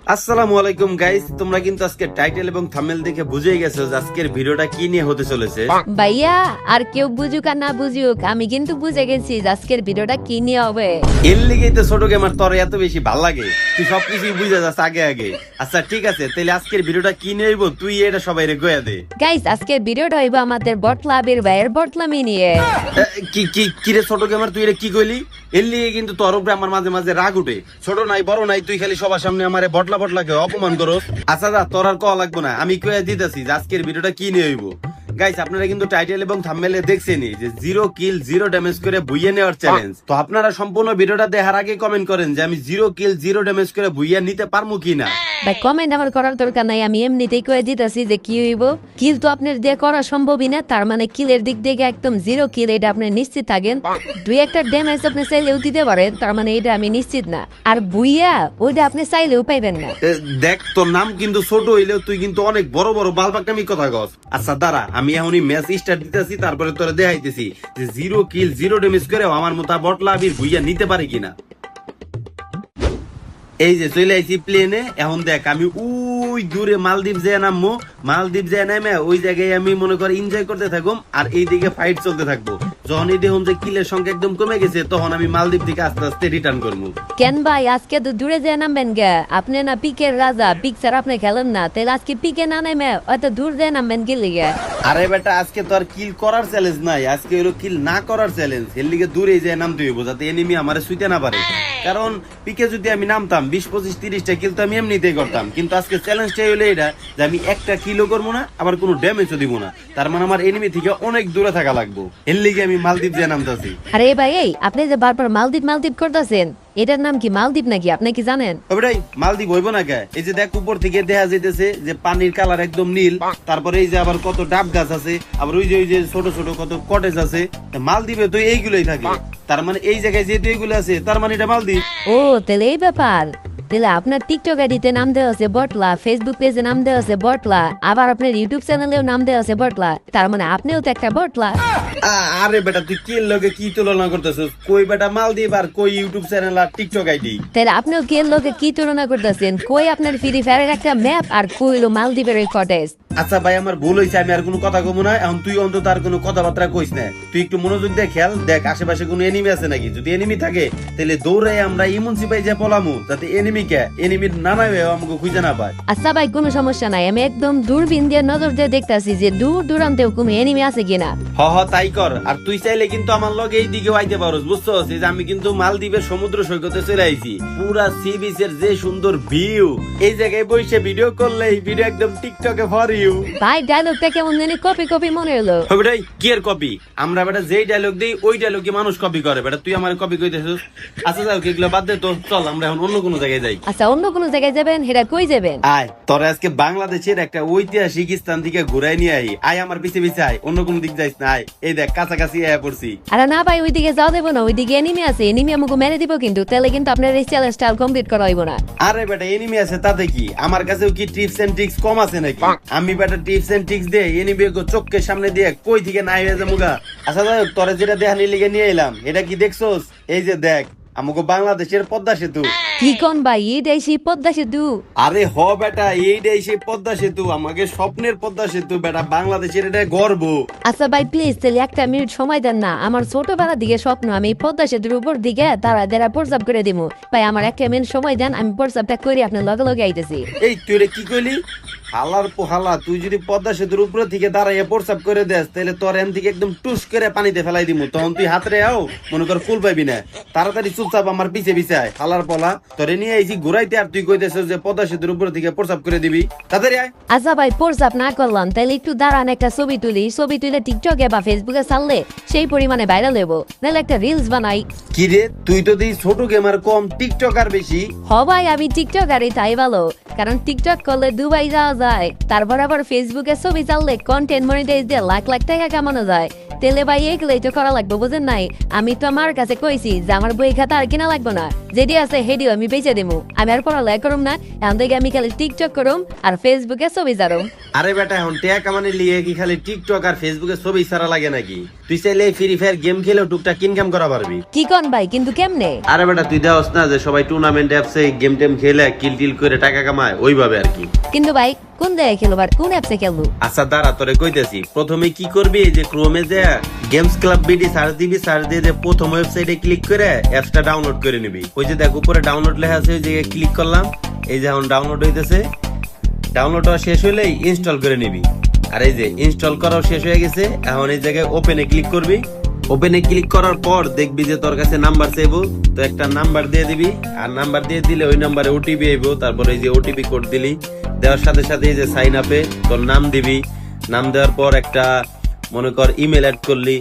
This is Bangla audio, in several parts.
আসসালামু আলাইকুম গাইস, তোমরা কিন্তু আজকে টাইটেল এবং থাম্বনেল দেখে বুঝেই গেছো যে আজকের ভিডিওটা কি নিয়ে হতে চলেছে। ভাইয়া আর কেউ বুঝুক আর না বুঝুক, আমি কিন্তু বুঝে গেছি যে আজকের ভিডিওটা কি নিয়ে হবে। এর লিগেই তো ছোট গেমার তোর এত বেশি ভাল লাগে, তুই সবকিছুই বুঝে যাস আগে আগে। আচ্ছা ঠিক আছে, তাহলে আজকের ভিডিওটা কি নিয়ে হইব তুই এটা সবাইরে গয়া দে। গাইস আজকের ভিডিওটা হইব আমাদের বটলা আবির ভাইয়ের বটলামি নিয়ে। কি কি কি রে ছোট গেমার, তুই এটা কি কইলি? এর লিগে কিন্তু তোর উপরে আমার মাঝে মাঝে রাগ উঠে। ছোট নাই বড় নাই, তুই খালি সবার সামনে আমারে বটলা বটলাকে অপমান করস। আচ্ছা দা, তোর আর কওয়া লাগবো না, আমি কইয়া দিতেছি যে আজকের ভিডিওটা কি নিয়ে হইব। গাইস আপনারা কিন্তু টাইটেল এবং থাম্বনেলে দেখছেনই যে 0 কিল 0 ড্যামেজ করে বুইয়ে নেওয়ার চ্যালেঞ্জ। তো আপনারা সম্পূর্ণ ভিডিওটা দেখার আগে কমেন্ট করেন যে আমি 0 কিল 0 ড্যামেজ করে বুইয়ে নিতে পারমু কিনা। ভাই কমেন্ট আমার করার দরকার নাই, আমি এমনিতেই কয়ে দিতেছি যে কি হইব। কিল তো আপনার দিয়ে করা সম্ভবই না, তার মানে কিলের দিক থেকে একদম 0 কিল, এটা আপনি নিশ্চিত থাকেন। দুই একটা ড্যামেজ আপনি চাইলেও দিতে পারেন, তার মানে এটা আমি নিশ্চিত না। আর বুইয়া ওইটা আপনি চাইলেও পাইবেন না। দেখ তোর নাম কিন্তু ছোট হইলেও তুই কিন্তু অনেক বড় বড় বালবাকটামি কথা কস। আচ্ছা দাঁড়া, আমি এখনই ম্যাচ স্টার্ট দিতেছি, তারপরে তোরা দেখাইতেছি যে 0 কিল 0 ড্যামেজ করে আমার মতো বটলা আবির বুইয়া নিতে পারে কিনা। এই যে চলে আইছি প্লেনে, এখন দেখ আমি ওই দূরে মালদ্বীপ যায় নামবো। মালদ্বীপ যায় নামে ওই জায়গায় আমি মনে করি এনজয় করতে থাকুম, আর এই দিকে ফাইট চলতে থাকবো। যখন এই দেখুন যে কিলের সংখ্যা একদম কমে গেছে, তখন আমি মালদ্বীপ থেকে আস্তে আস্তে রিটার্ন করবো। কেন ভাই আজকে তো দূরে যায় নামবেন গে? আপনি না পিকের রাজা, পিক স্যার আপনি খেলেন না, তাহলে আজকে পিকে না নেমে অত দূর যায় নামবেন গেলে গে। আরে বেটা, আজকে তো আর কিল করার চ্যালেঞ্জ নাই, আজকে হলো কিল না করার চ্যালেঞ্জ। এর লিগে দূরে যায় নামতে হইব যাতে এনিমি আমারে সুইতে না পারে। কারণ পিকে যদি আমি নামতাম 20 25 30টা কিল তো আমি এমনিতেই করতাম, কিন্তু আজকে চ্যালেঞ্জটাই হলো এটা যে আমি একটা কিলও করবো না, আবার কোনো ড্যামেজও দিব না। তার মানে আমার এনিমি থেকে অনেক দূরে থাকা লাগবে। এর লিগে আমি মালদ্বীপ যায় নামতাছি। আরে ভাই এই আপনি যে বারবার মালদ্বীপ মালদ্বীপ করতেছেন, এটার নাম কি মালদ্বীপ নাকি? আপনি কি জানেন? ওটাই মালদ্বীপ হইব না কে? এই যে দেখ উপর থেকে দেখা যাইতেছে যে পানির কালার একদম নীল, তারপরে এই যে আবার কত ডাব গাছ আছে, আবার ওই যে ছোট ছোট কত কটেজ আছে। মালদ্বীপে তো এইগুলোই থাকে, তার মানে এই জায়গায় যেহেতু এইগুলো আছে তার মানে এটা মালদ্বীপ। ও তাহলে এই ব্যাপার। তাহলে আপনার টিকটক আইডিতে নাম দেওয়া আছে বটলা, ফেসবুক পেজে নাম দেওয়া আছে বটলা, আবার আপনার ইউটিউব চ্যানেলেও নাম দেওয়া আছে বটলা, তার মানে আপনিও তো একটা বটলা। আরে বেটা, তুই কি লগে কি তুলনা করতেছিস? কই বেটা মালদ্বীপ আর কই ইউটিউব চ্যানেল আর টিকটক আইডি? তাহলে আপনিও কে লোকে কি তুলনা করতেছেন? কই আপনার ফ্রি ফায়ারের একটা ম্যাপ আর কই হলো মালদ্বীপের ওই কটেজ। আচ্ছা ভাই, আমার ভুল হয়েছে, আমি আর কোনো কথা কমু না। এখন তুই অন্তত আর কোনো কথাবার্তা কইস না, তুই একটু মনোযোগ দিয়ে খেয়াল দেখ আশেপাশে কোনো এনিমি আছে নাকি। যদি এনিমি থাকে তাহলে দৌড়াই আমরা ইমুনসি পাই যে পলামু, যাতে এনিমির নানা আমাকে খুঁজে না পায়। আচ্ছা ভাই কোনো সমস্যা নাই, আমি একদম দূরবীন দিয়ে নজর দিয়ে দেখতাছি যে দূর দূরান্তেও কোনো এনিমি আছে কিনা। হ তাই কর। আর তুই চাইলে কিন্তু আমার লগে এই দিকেও আইতে পারোস, বুঝছো? যে আমি কিন্তু মালদ্বীপের সমুদ্র সৈকতে চলে আইছি। পুরা সি বিচের যে সুন্দর ভিউ, এই জায়গায় বসে ভিডিও করলে এই ভিডিও একদম টিকটকে ফর ইউ। ভাই ডায়লগটা কেমন জানি কপি কপি মনে হলো। বেটাই কি এর কপি? আমরা বেটা যেই ডায়লগ দেই ওই ডায়লগে মানুষ কপি করে। বেটা তুই আমার কপি কইতেছিস? আচ্ছা যাও, এগুলো বাদ দে তো, চল আমরা এখন অন্য কোনো জায়গায় যাই। আচ্ছা অন্য কোনো জায়গায় যাবেন? হেরা কই যাবেন? আয় তোরা আজকে বাংলাদেশের একটা ঐতিহাসিক স্থান থেকে ঘুরাই নিয়ে আই। আয় আমার পিছে পিছে আয়, অন্য কোনো দিক যাইস না। আয় এই দেখ কাছাকাছি আয়া পড়ছি। আরে না ভাই ওইদিকে যাও দেবো না, ওইদিকে এনিমি আছে, এনিমি আমাকে মেরে দিব কিন্তু, তাহলে কিন্তু আপনার এই চ্যালেঞ্জটা কমপ্লিট করা হইব না। আরে বেটা এনিমি আছে তাতে কি? আমার কাছেও কি টিপস এন্ড ট্রিক্স কম আছে নাকি? আমি বেটা টিপস এন্ড ট্রিক্স দিয়ে এনিমি চোখের সামনে দিয়ে কই থেকে নাই হয়ে যাবো গা। আচ্ছা যাই হোক, তোরা যেটা দেখানি লিগে নিয়ে এলাম, এটা কি দেখছোস? এই যে দেখ আমাকে বাংলাদেশের পদ্মা সেতু। কি কোন ভাই এইটাই সেই পদ্মা সেতু? আরে হ বেটা, এইটাই সেই পদ্মা সেতু, আমাকে স্বপ্নের পদ্মা সেতু বেটা, বাংলাদেশের এটা গর্ব। আচ্ছা ভাই প্লিজ তাহলে একটা মিনিট সময় দেন না, আমার ছোটবেলার দিকে স্বপ্ন আমি এই পদ্মা সেতুর উপর দিকে দাঁড়া প্রস্তাব করে দিব। ভাই আমার একটা মিনিট সময় দেন, আমি প্রস্তাবটা করি আপনার লগে লগে আইতেছি। এই তুই রে কি কইলি? হালার পোহালা, তুই যদি পদ্মা সেতুর উপরে থেকে দাঁড়াইয়া প্রস্তাব করে দেস, তাহলে তোর এন থেকে একদম টুস করে পানিতে ফেলাই দিমু। তখন তুই হাত রে আও, মনে কর ফুল পাইবি না। তাড়াতাড়ি চুপচাপ আমার পিছে পিছে আয়। হালার পলা, তোরে নিয়ে আইছি ঘুরাইতে, আর তুই কইতেছিস যে পদ্মা সেতুর উপরে থেকে প্রস্তাব করে দিবি। তাড়াতাড়ি আয়। আচ্ছা ভাই প্রস্তাব না করলাম, তাহলে একটু দাঁড়ান একটা ছবি তুলি, ছবি তুলে টিকটকে বা ফেসবুকে ছাড়লে সেই পরিমাণে ভাইরাল হবো, নাহলে একটা রিলস বানাই। কি রে, তুই তো দিই ছোট গেমার কম, টিকটকার বেশি। হ ভাই আমি টিকটকারই, তাই ভালো, কারণ টিকটক করলে দুবাই যাওয়া যায়, তারপর আবার ফেসবুকে ছবি চাললে কন্টেন্ট মনিটাইজ দিয়ে লাখ লাখ টাকা কামানো যায়। তেলে ভাই এগুলোই তো করা লাগবে, বুঝেন নাই? আমি তো আমার কাছে কইছি যে আমার বই খাতা আর কিনা লাগবে না, যেটি আছে হেডিও আমি বেঁচে দেবো। আমি আর পড়ালেখা করুম না, এখন থেকে আমি খালি টিকটক করুম আর ফেসবুকে ছবি ছাড়ুম। আরে বেটা এখন টেয়া কামানি লিয়ে কি খালি টিকটক আর ফেসবুকে ছবি ছাড়া লাগে নাকি? তুই চাইলে ফ্রি ফায়ার গেম খেলেও টুকটাক ইনকাম করা পারবি। কি কন ভাই, কিন্তু কেমনে? আরে বেটা তুই দেওস না যে সবাই টুর্নামেন্ট অ্যাপসে গেম টেম খেলে কিল টিল করে টাকা কামায়, ওইভাবে আর কি। কিন্তু ভাই কোন জায়গায় খেলবো আর কোন অ্যাপসে খেলবো? আচ্ছা দাঁড়া তোরে কইতেছি। প্রথমে কি করবি, এই যে ক্রোমে যে গেমস ক্লাব বিডি সার্চ দিবি, সার্চ দিয়ে যে প্রথম ওয়েবসাইটে ক্লিক করে অ্যাপসটা ডাউনলোড করে নিবি। ওই যে দেখ উপরে ডাউনলোড লেখা আছে, ওই জায়গায় ক্লিক করলাম, এই যে এখন ডাউনলোড হইতেছে। ডাউনলোড হওয়া শেষ হলেই ইনস্টল করে নিবি। আর এই যে ইনস্টল করাও শেষ হয়ে গেছে, এখন এই জায়গায় ওপেনে ক্লিক করবি। ওপেনে ক্লিক করার পর দেখবি যে তোর কাছে নাম্বার চাইবো, তো একটা নাম্বার দিয়ে দিবি। আর নাম্বার দিয়ে দিলে ওই নাম্বারে ওটিপি আইবো। তারপরে এই যে ওটিপি কোড দিলি, দেওয়ার সাথে সাথে এই যে সাইন আপে তোর নাম দিবি। নাম দেওয়ার পর একটা মনে কর ইমেল অ্যাড করলি।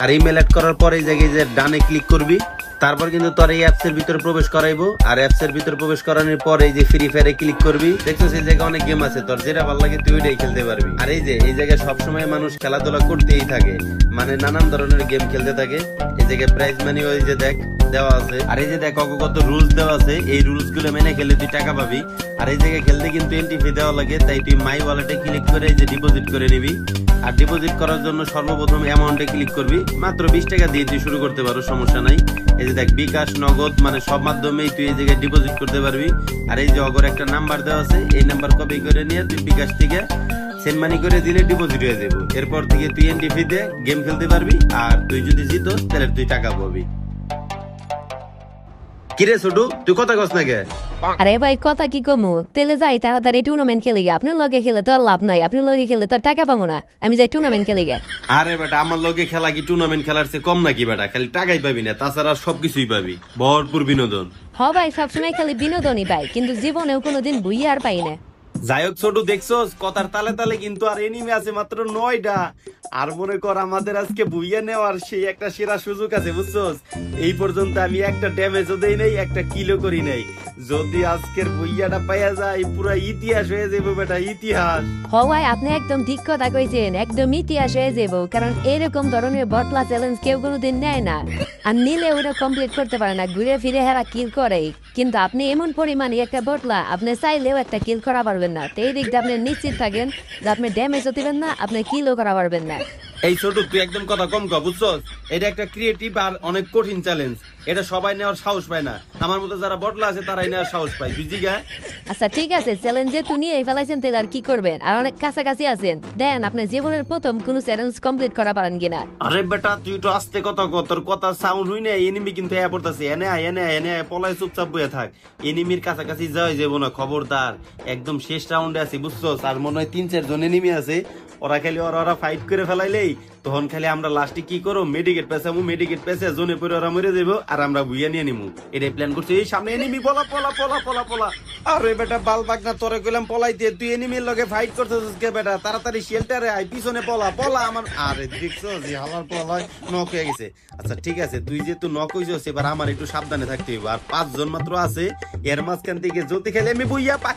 আর ইমেল অ্যাড করার পর এই জায়গায় যে ডানে ক্লিক করবি। তারপর কিন্তু তোর এই অ্যাপস এর ভিতরে প্রবেশ করাইবো। আর অ্যাপস এর ভিতরে প্রবেশ করানোর পর এই যে ফ্রি ফায়ারে ক্লিক করবি। দেখছো এই জায়গায় অনেক গেম আছে, তোর যেটা ভালো লাগে তুই ওইটাই খেলতে পারবি। আর এই যে এই জায়গায় সবসময় মানুষ খেলাধুলা করতেই থাকে, মানে নানান ধরনের গেম খেলতে থাকে। এই জায়গায় প্রাইজ মানি ওই যে দেখ দেওয়া আছে। আর এই যে দেখ কত রুলস দেওয়া আছে, এই রুলস গুলো মেনে খেলে তুই টাকা পাবি। আর এই জায়গায় খেলতে কিন্তু এন্ট্রি ফি দেওয়া লাগে, তাই তুই মাই ওয়ালেটে ক্লিক করে এই যে ডিপোজিট করে নিবি। আর ডিপোজিট করার জন্য সর্বপ্রথম অ্যামাউন্টে ক্লিক করবি। মাত্র 20 টাকা দিয়ে তুই শুরু করতে পারো, সমস্যা নাই। এই যে দেখ বিকাশ, নগদ মানে সব মাধ্যমেই তুই এই জায়গায় ডিপোজিট করতে পারবি। আর এই যে অগর একটা নাম্বার দেওয়া আছে, এই নাম্বার কপি করে নিয়ে তুই বিকাশ থেকে সেন্ড মানি করে দিলে ডিপোজিট হয়ে যাবে। এরপর থেকে তুই এন্ট্রি ফি দিয়ে গেম খেলতে পারবি। আর তুই যদি জিতোস তাহলে তুই টাকা পাবি। কিরে ছোটু, তুই কথা কস না কে? আরে ভাই কথা কি কমু, তেলে যাই তাড়াতাড়ি টুর্নামেন্ট খেলে গে। আপনার লগে খেলে তো আর লাভ নাই, আপনার লগে খেলে তো আর টাকা পাবো না। আমি যাই টুর্নামেন্ট খেলে গে। আরে বেটা আমার লগে খেলা কি টুর্নামেন্ট খেলার চেয়ে কম নাকি বেটা? খালি টাকাই পাবি না, তাছাড়া সবকিছুই পাবি, ভরপুর বিনোদন। হ ভাই সবসময় খালি বিনোদনই পাই, কিন্তু জীবনেও কোনোদিন বুইয়া আর পাই না। যাই হোক ছোট, দেখছোস কথার তালে তালে কিন্তু আর এনিমে আছে মাত্র 9টা। আর মনে কর আমাদের আজকে বুইয়া নেওয়ার সেই একটা সেরা সুযোগ আছে, বুঝছোস? এই পর্যন্ত আমি একটা ড্যামেজও দেই নাই, একটা কিলো করি নাই। যদি আজকের বুইয়াটা পাইয়া যায় পুরো ইতিহাস হয়ে যাবে বেটা, ইতিহাস। হ ভাই আপনি একদম ঠিক কথা কইছেন, একদম ইতিহাস হয়ে যাবো। কারণ এরকম ধরনের বটলা চ্যালেঞ্জ কেউ কোনোদিন নেয় না, আর নিলে ওটা কমপ্লিট করতে পারে না, ঘুরে ফিরে হেরা কিল করে। কিন্তু আপনি এমন পরিমাণে একটা বটলা, আপনি চাইলেও একটা কিল করা পারবেন না। তো এই দিকটা আপনি নিশ্চিত থাকেন যে আপনি ড্যামেজও দিবেন না, আপনি কিলও করা পারবেন না। এই ছোট তুই একদম কথা কম কর, বুঝছস? এটা একটা ক্রিয়েটিভ আর অনেক কঠিন চ্যালেঞ্জ। এটা সবাই নেওয়ার সাহস পায় না। আমার মতো যারা বটলা আছে তারাই নেওয়ার সাহস পায়, বুঝলি গা? আচ্ছা ঠিক আছে, চ্যালেঞ্জে তুই নিয়ে ফেলাইছেন, তাহলে আর কি করবেন? আর অনেক কাছাকাছি আছেন, দেন আপনি জীবনের প্রথম কোন চ্যালেঞ্জ কমপ্লিট করা পারেন কিনা। আরে বেটা তুই তো আস্তে কথা কর, তোর কথা সাউন্ড হই না। এনিমি কিন্তু এ পড়তাছে, এনে এনে এনে পলায় চুপচাপ বইয়া থাক। এনিমির কাছাকাছি যাওয়াই যাবো না, খবরদার। একদম শেষ রাউন্ডে আছি, বুঝছস? আর মনে হয় 3-4 জন এনিমি আছে। ওরা খালি ওরা ফাইট করে ফেলাইলেই তখন খালি আমরা লাস্টে কি করো, মেডিকেট পেছামু, মেডিকেট পেছে জোনে পরে ওরা মরে যাবো আর আমরা বুইয়া নিয়ে নিমু। এটাই প্ল্যান করছি। এই সামনে এনিমি, পলা পলা পলা পলা পলা। আরে বেটা বাল বাগনা, তোরে কইলাম পলাইতে, তুই এনিমির লগে ফাইট করতেছিস কে বেটা? তাড়াতাড়ি শেল্টারে আই, পিছনে পলা পলা আমার। আরে দেখছো যে হালার পলায় নক হয়ে গেছে। আচ্ছা ঠিক আছে, তুই যেহেতু নক হইছস এবার আমার একটু সাবধানে থাকতে হইব। আর 5 জন মাত্র আছে, এর মাঝখান থেকে যদি খেলে আমি বুইয়া পাক।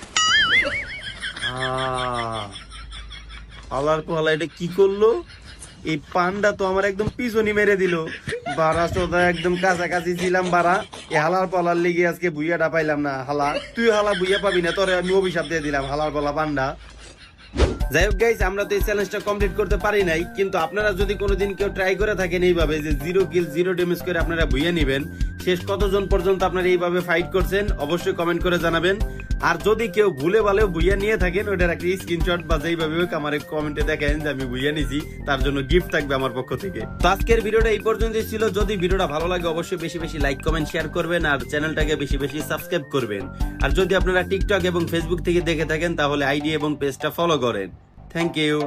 হালার পলা এটা কি করলো? এই পান্ডা তো আমার একদম পিছনি মেরে দিল। বারা সোদা একদম কাছাকাছি ছিলাম বারা। এই হালার পলার লিগে আজকে বুইয়াটা পাইলাম না। হালা তুই হালা বুইয়া পাবি না, তোরে আমি অভিশাপ দিয়ে দিলাম, হালার পলা পান্ডা। যাই হোক গাইস, আমরা তো এই চ্যালেঞ্জটা কমপ্লিট করতে পারি নাই, কিন্তু আপনারা যদি কোনোদিন কেউ ট্রাই করে থাকেন এইভাবে যে 0 কিল 0 ড্যামেজ করে আপনারা বুইয়া নিবেন, শেষ কতজন পর্যন্ত আপনারা এইভাবে ফাইট করছেন অবশ্যই কমেন্ট করে জানাবেন। আর যদি কেউ ভুলে ভালেও বুইয়া নিয়ে থাকেন, ওটার একটা স্ক্রিনশট বা যেইভাবে হোক আমার কমেন্টে দেখেন যে আমি বুইয়া নিছি, তার জন্য গিফট থাকবে আমার পক্ষ থেকে। তো আজকের ভিডিওটা এই পর্যন্তই ছিল। যদি ভিডিওটা ভালো লাগে অবশ্যই বেশি বেশি লাইক কমেন্ট শেয়ার করবেন, আর চ্যানেলটাকে বেশি বেশি সাবস্ক্রাইব করবেন। আর যদি আপনারা টিকটক এবং ফেসবুক থেকে দেখে থাকেন তাহলে আইডি এবং পেজটা ফলো করেন। Thank you.